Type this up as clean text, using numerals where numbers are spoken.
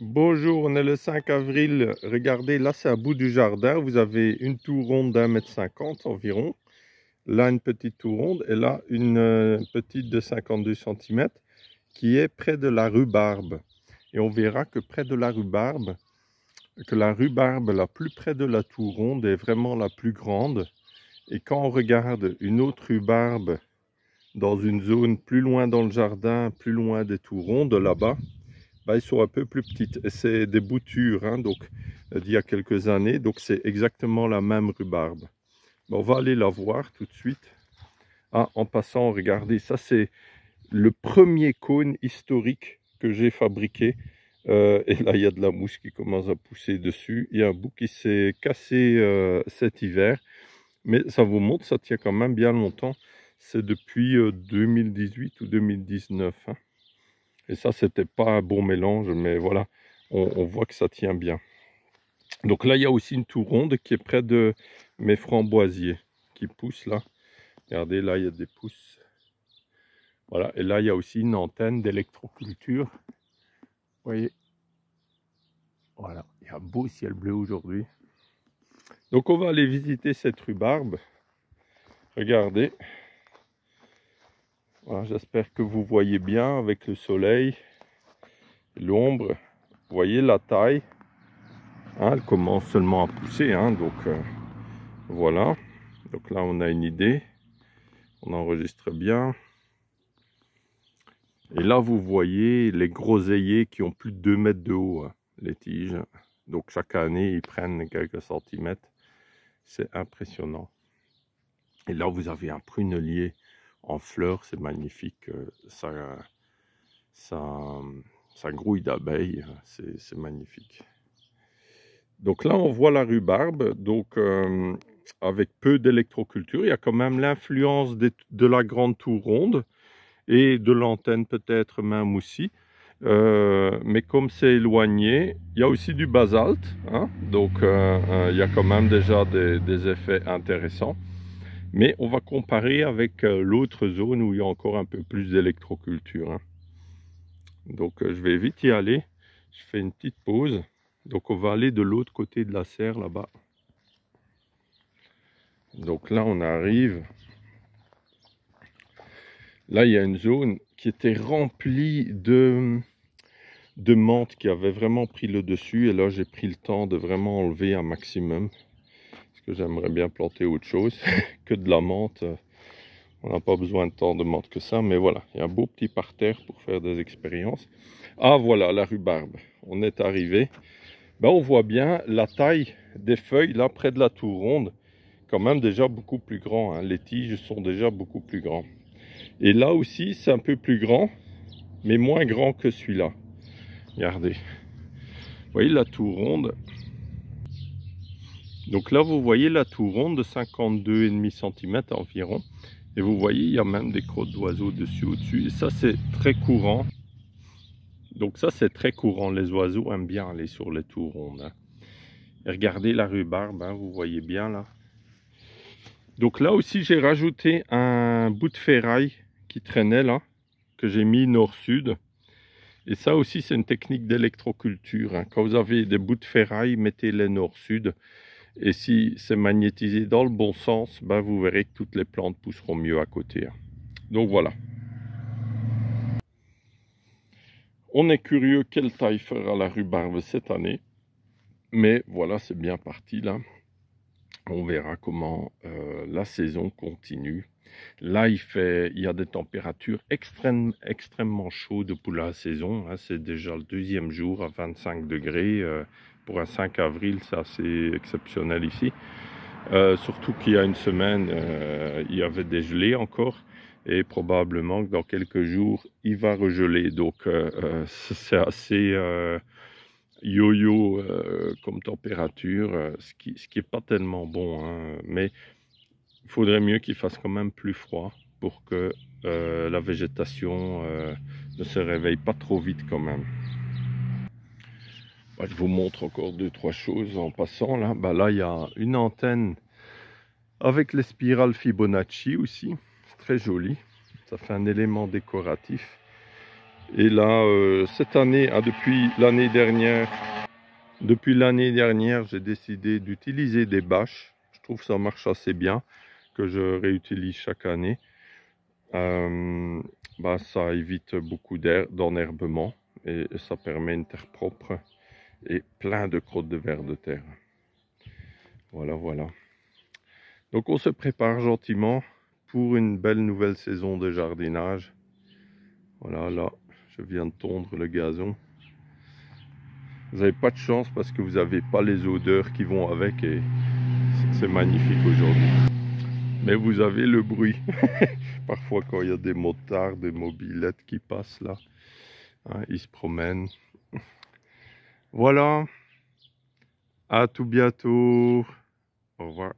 Bonjour, on est le 5 avril. Regardez, là c'est à bout du jardin. Vous avez une tour ronde d'1,50 m environ. Là une petite tour ronde et là une petite de 52 cm qui est près de la rhubarbe. Et on verra que près de la rhubarbe, la rhubarbe la plus près de la tour ronde est vraiment la plus grande. Et quand on regarde une autre rhubarbe dans une zone plus loin dans le jardin, plus loin des tours rondes là-bas, elles sont un peu plus petites. Et c'est des boutures donc d'il y a quelques années. Donc c'est exactement la même rhubarbe. On va aller la voir tout de suite. Ah, en passant, regardez, ça c'est le premier cône historique que j'ai fabriqué. Et là, il y a de la mousse qui commence à pousser dessus. Il y a un bout qui s'est cassé cet hiver. Mais ça vous montre, ça tient quand même bien longtemps. C'est depuis 2018 ou 2019. Et ça, c'était pas un bon mélange, mais voilà, on voit que ça tient bien. Donc là, il y a aussi une tour ronde qui est près de mes framboisiers qui poussent là. Regardez, là, il y a des pousses. Voilà, et là, il y a aussi une antenne d'électroculture. Vous voyez, voilà, il y a un beau ciel bleu aujourd'hui. Donc on va aller visiter cette rhubarbe. Regardez. Voilà, j'espère que vous voyez bien avec le soleil, l'ombre. Vous voyez la taille. Elle commence seulement à pousser, donc voilà. Donc là, on a une idée. On enregistre bien. Et là, vous voyez les groseilliers qui ont plus de 2 mètres de haut, les tiges. Donc chaque année, ils prennent quelques centimètres. C'est impressionnant. Et là, vous avez un prunellier en fleurs. C'est magnifique. Ça grouille d'abeilles. C'est magnifique. Donc là, on voit la rhubarbe. Donc, avec peu d'électroculture, il y a quand même l'influence de la grande tour ronde et de l'antenne peut-être même aussi. Mais comme c'est éloigné, il y a aussi du basalte. Donc, il y a quand même déjà des effets intéressants. Mais on va comparer avec l'autre zone où il y a encore un peu plus d'électroculture. Donc, je vais vite y aller. Je fais une petite pause. Donc on va aller de l'autre côté de la serre là-bas. Donc là on arrive. Là il y a une zone qui était remplie de menthe qui avait vraiment pris le dessus. Et là j'ai pris le temps de vraiment enlever un maximum. Parce que j'aimerais bien planter autre chose que de la menthe. On n'a pas besoin de tant de menthe que ça. Mais voilà, il y a un beau petit parterre pour faire des expériences. Ah voilà la rhubarbe. On est arrivé. On voit bien la taille des feuilles là près de la tour ronde, quand même déjà beaucoup plus grand. Les tiges sont déjà beaucoup plus grands. Et là aussi c'est un peu plus grand, mais moins grand que celui-là. Regardez. Vous voyez la tour ronde. Donc là vous voyez la tour ronde de 52,5 cm environ. Et vous voyez il y a même des crottes d'oiseaux dessus au-dessus. Et ça c'est très courant. Donc ça c'est très courant. Les oiseaux aiment bien aller sur les tours rondes. Et regardez la rhubarbe, vous voyez bien là. Donc là aussi j'ai rajouté un bout de ferraille qui traînait là, que j'ai mis nord-sud. Et ça aussi c'est une technique d'électroculture. Quand vous avez des bouts de ferraille, mettez-les nord-sud. Et si c'est magnétisé dans le bon sens, vous verrez que toutes les plantes pousseront mieux à côté. Donc voilà. On est curieux quelle taille fera la rhubarbe cette année. Mais voilà, c'est bien parti là. On verra comment la saison continue. Là, il y a des températures extrêmement chaudes pour la saison. C'est déjà le deuxième jour à 25 degrés. Pour un 5 avril, c'est assez exceptionnel ici. Surtout qu'il y a une semaine, il y avait des gelées encore. Et probablement que dans quelques jours, il va regeler. Donc, c'est assez yo-yo comme température, ce qui est pas tellement bon, mais il faudrait mieux qu'il fasse quand même plus froid pour que la végétation ne se réveille pas trop vite quand même. Je vous montre encore 2-3 choses en passant là. Là il y a une antenne avec les spirales Fibonacci aussi, c'est très joli, ça fait un élément décoratif. Et là, cette année, depuis l'année dernière, j'ai décidé d'utiliser des bâches. Je trouve que ça marche assez bien, que je réutilise chaque année. Ça évite beaucoup d'enherbement et ça permet une terre propre et plein de crottes de vers de terre. Voilà, voilà. Donc on se prépare gentiment pour une belle nouvelle saison de jardinage. Voilà, là, je viens de tondre le gazon. Vous n'avez pas de chance parce que vous n'avez pas les odeurs qui vont avec et c'est magnifique aujourd'hui. Mais vous avez le bruit. Parfois quand il y a des motards, des mobylettes qui passent là, hein, ils se promènent. Voilà, à tout bientôt. Au revoir.